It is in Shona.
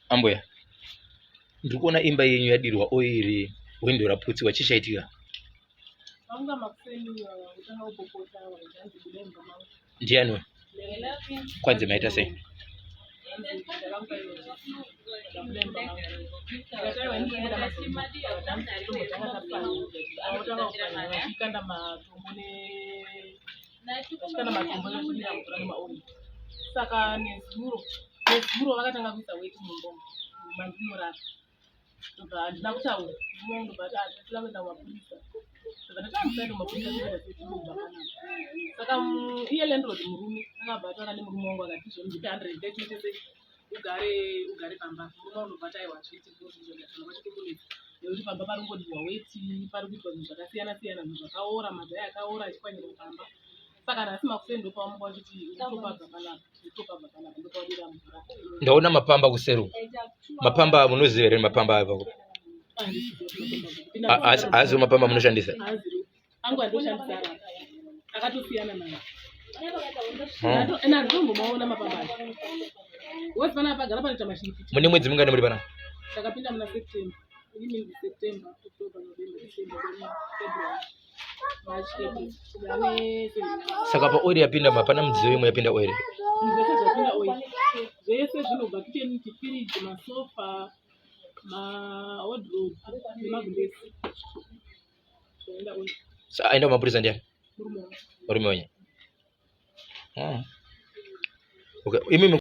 Ambuya, ndiri kuona imba yenyu yadirwa oiri, windo raputsiwa, chichaitika? Ndiani we? Kwanzi maita sei? Saka nezuro vakatanga kuisa weti mumbongo mandinorara ndobva handina kutaura mumondo but handisina kuenda kumapurisa saka ndatamusaenda kumapurisa tiaaaubva panapa saka iye landlord murume akabva ataura nemurume wangu akati zvondipe 130 tese ugare pamba murume unobva taiwa zvitikukunetsa nekuti pamba pari kungodiwa weti pari kuitwa zvinhu zvakasiyana siyana zvinhu zvakaora mazai akaora achipwanyirwa pamba saka nhasi makuseni ndopawamuka vachiti utopabva panapa ndopawadira mvura. Ndaona mapamba kusero. Mapamba munoziva here mapamba ava? Haziwo mapamba munoshandisa? Angu andoshandisa ara akatosiyana nayo ndombomaona mapamba acho woti panapa pagara panoita mashiripiti. Mune mwedzi mingani muri panapa? Takapinda muna September, September, October, November, December, February, March, April. Saka pa oil yapinda mapana mudziyo imwe yapinda oil. Zvese zvapinda oil. Zvese zvinobva kitchen, fridge, masofa, wardrobe, nemagumbezi. Zvaenda oil. Aenda kumapurisa ndiani? Murume. Murume wenyu. Okay.